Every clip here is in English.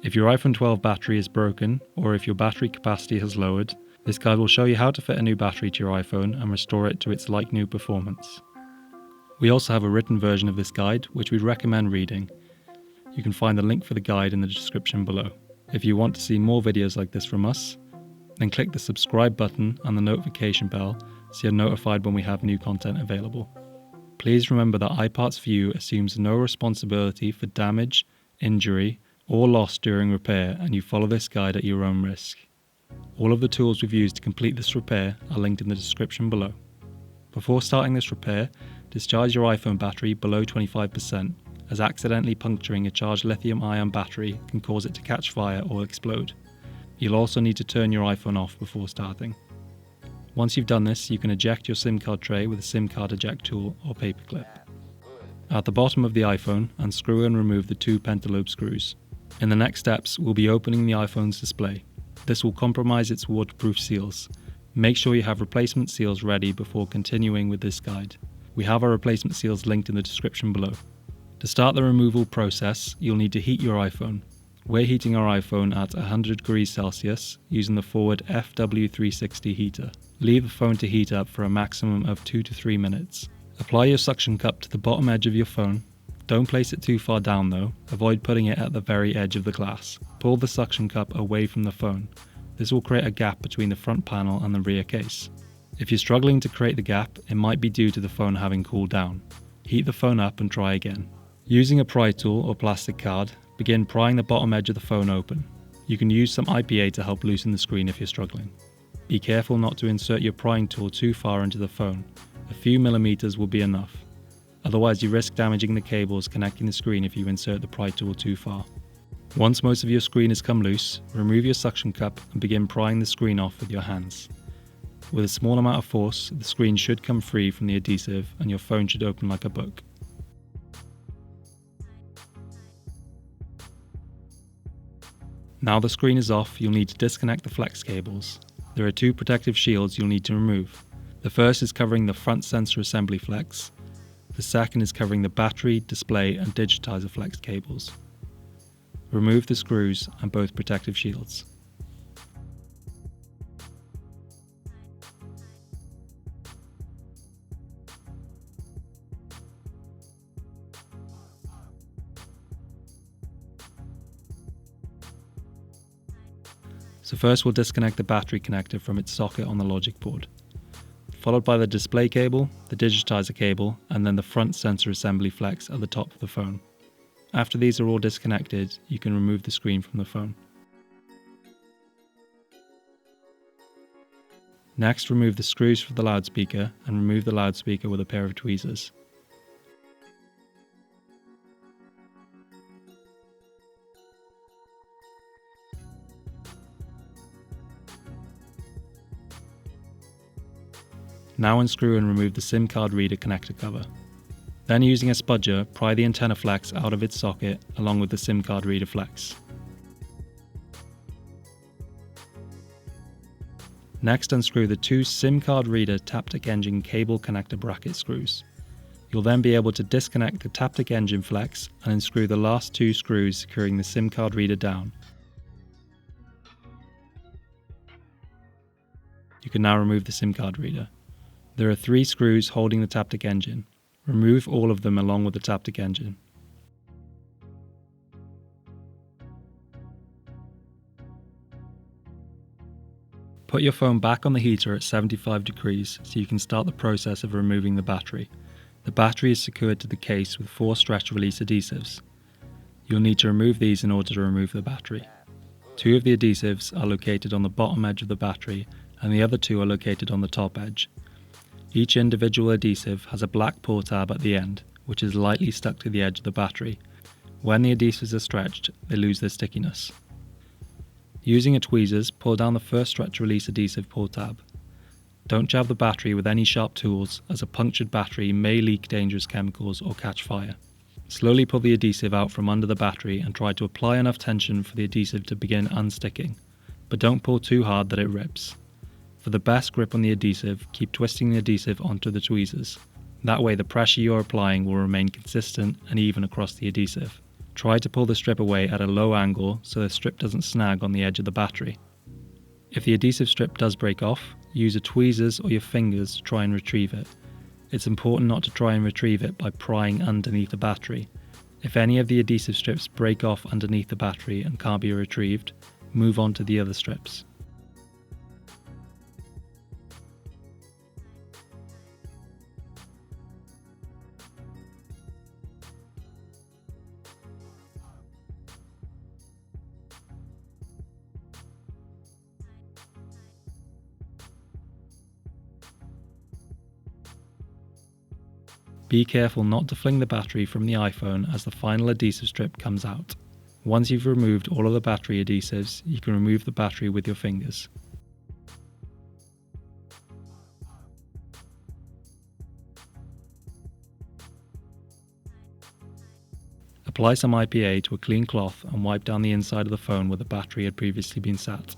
If your iPhone 12 battery is broken, or if your battery capacity has lowered, this guide will show you how to fit a new battery to your iPhone and restore it to its like-new performance. We also have a written version of this guide, which we'd recommend reading. You can find the link for the guide in the description below. If you want to see more videos like this from us, then click the subscribe button and the notification bell so you're notified when we have new content available. Please remember that iParts for You assumes no responsibility for damage, injury, or loss during repair, and you follow this guide at your own risk. All of the tools we've used to complete this repair are linked in the description below. Before starting this repair, discharge your iPhone battery below 25%, as accidentally puncturing a charged lithium-ion battery can cause it to catch fire or explode. You'll also need to turn your iPhone off before starting. Once you've done this, you can eject your SIM card tray with a SIM card eject tool or paperclip. At the bottom of the iPhone, unscrew and remove the 2 pentalobe screws. In the next steps, we'll be opening the iPhone's display. This will compromise its waterproof seals. Make sure you have replacement seals ready before continuing with this guide. We have our replacement seals linked in the description below. To start the removal process, you'll need to heat your iPhone. We're heating our iPhone at 100 degrees Celsius using the forward FW360 heater. Leave the phone to heat up for a maximum of 2 to 3 minutes. Apply your suction cup to the bottom edge of your phone. Don't place it too far down though, avoid putting it at the very edge of the glass. Pull the suction cup away from the phone. This will create a gap between the front panel and the rear case. If you're struggling to create the gap, it might be due to the phone having cooled down. Heat the phone up and try again. Using a pry tool or plastic card, begin prying the bottom edge of the phone open. You can use some IPA to help loosen the screen if you're struggling. Be careful not to insert your prying tool too far into the phone. A few millimeters will be enough. Otherwise you risk damaging the cables connecting the screen if you insert the pry tool too far. Once most of your screen has come loose, remove your suction cup and begin prying the screen off with your hands. With a small amount of force, the screen should come free from the adhesive and your phone should open like a book. Now the screen is off, you'll need to disconnect the flex cables. There are 2 protective shields you'll need to remove. The first is covering the front sensor assembly flex. The second is covering the battery, display and digitizer flex cables. Remove the screws and both protective shields. So first we'll disconnect the battery connector from its socket on the logic board, followed by the display cable, the digitizer cable, and then the front sensor assembly flex at the top of the phone. After these are all disconnected, you can remove the screen from the phone. Next, remove the screws for the loudspeaker and remove the loudspeaker with a pair of tweezers. Now unscrew and remove the SIM card reader connector cover. Then using a spudger, pry the antenna flex out of its socket along with the SIM card reader flex. Next unscrew the 2 SIM card reader Taptic engine cable connector bracket screws. You'll then be able to disconnect the Taptic engine flex and unscrew the last 2 screws securing the SIM card reader down. You can now remove the SIM card reader. There are 3 screws holding the Taptic engine. Remove all of them along with the Taptic engine. Put your phone back on the heater at 75 degrees so you can start the process of removing the battery. The battery is secured to the case with 4 stretch release adhesives. You'll need to remove these in order to remove the battery. 2 of the adhesives are located on the bottom edge of the battery and the other 2 are located on the top edge. Each individual adhesive has a black pull tab at the end, which is lightly stuck to the edge of the battery. When the adhesives are stretched, they lose their stickiness. Using a tweezers, pull down the first stretch release adhesive pull tab. Don't jab the battery with any sharp tools, as a punctured battery may leak dangerous chemicals or catch fire. Slowly pull the adhesive out from under the battery and try to apply enough tension for the adhesive to begin unsticking, but don't pull too hard that it rips. For the best grip on the adhesive, keep twisting the adhesive onto the tweezers. That way the pressure you're applying will remain consistent and even across the adhesive. Try to pull the strip away at a low angle so the strip doesn't snag on the edge of the battery. If the adhesive strip does break off, use your tweezers or your fingers to try and retrieve it. It's important not to try and retrieve it by prying underneath the battery. If any of the adhesive strips break off underneath the battery and can't be retrieved, move on to the other strips. Be careful not to fling the battery from the iPhone as the final adhesive strip comes out. Once you've removed all of the battery adhesives, you can remove the battery with your fingers. Apply some IPA to a clean cloth and wipe down the inside of the phone where the battery had previously been sat.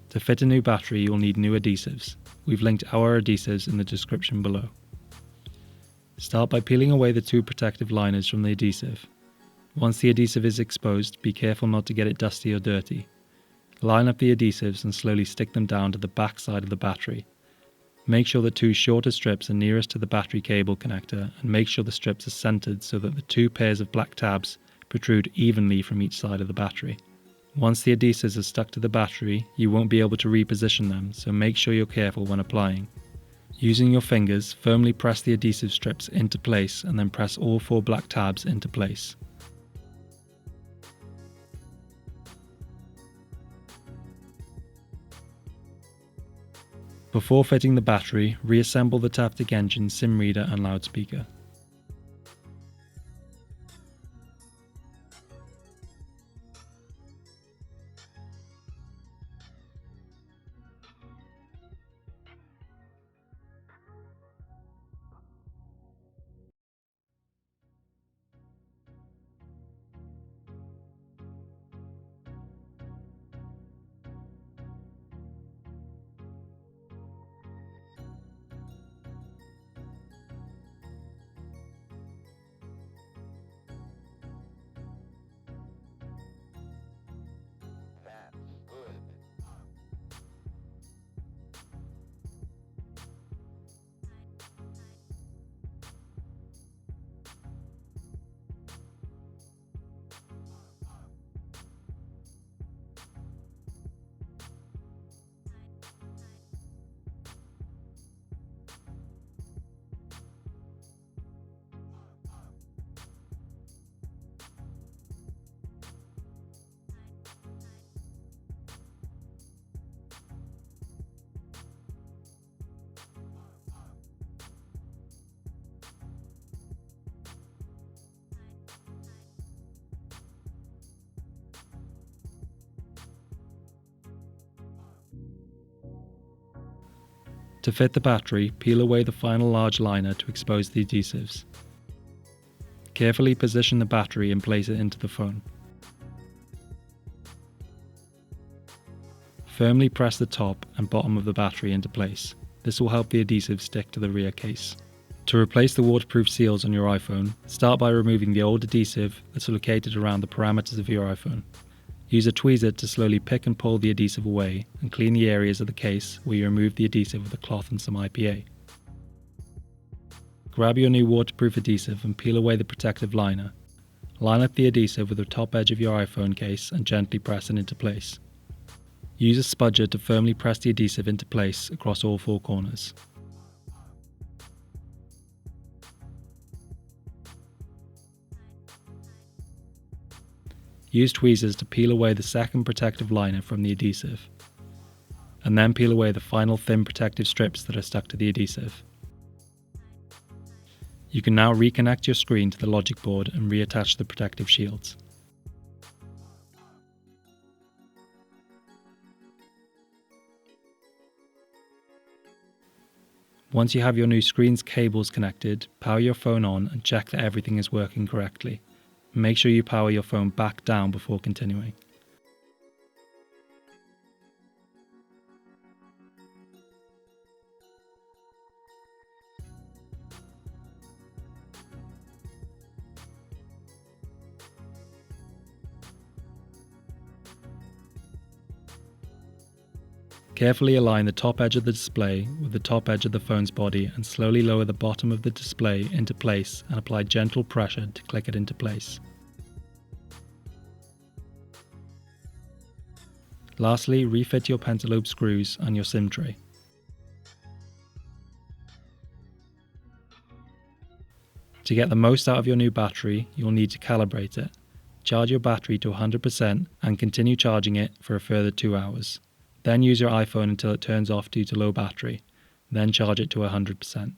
To fit a new battery, you'll need new adhesives. We've linked our adhesives in the description below. Start by peeling away the two protective liners from the adhesive. Once the adhesive is exposed, be careful not to get it dusty or dirty. Line up the adhesives and slowly stick them down to the back side of the battery. Make sure the two shorter strips are nearest to the battery cable connector, and make sure the strips are centered so that the two pairs of black tabs protrude evenly from each side of the battery. Once the adhesives are stuck to the battery, you won't be able to reposition them, so make sure you're careful when applying. Using your fingers, firmly press the adhesive strips into place and then press all four black tabs into place. Before fitting the battery, reassemble the Taptic engine, SIM reader and loudspeaker. To fit the battery, peel away the final large liner to expose the adhesives. Carefully position the battery and place it into the phone. Firmly press the top and bottom of the battery into place. This will help the adhesive stick to the rear case. To replace the waterproof seals on your iPhone, start by removing the old adhesive that's located around the parameters of your iPhone. Use a tweezer to slowly pick and pull the adhesive away and clean the areas of the case where you removed the adhesive with a cloth and some IPA. Grab your new waterproof adhesive and peel away the protective liner. Line up the adhesive with the top edge of your iPhone case and gently press it into place. Use a spudger to firmly press the adhesive into place across all four corners. Use tweezers to peel away the second protective liner from the adhesive, and then peel away the final thin protective strips that are stuck to the adhesive. You can now reconnect your screen to the logic board and reattach the protective shields. Once you have your new screen's cables connected, power your phone on and check that everything is working correctly. Make sure you power your phone back down before continuing. Carefully align the top edge of the display with the top edge of the phone's body and slowly lower the bottom of the display into place and apply gentle pressure to click it into place. Lastly, refit your pentalobe screws on your SIM tray. To get the most out of your new battery, you'll need to calibrate it. Charge your battery to 100% and continue charging it for a further 2 hours. Then use your iPhone until it turns off due to low battery. Then charge it to 100%.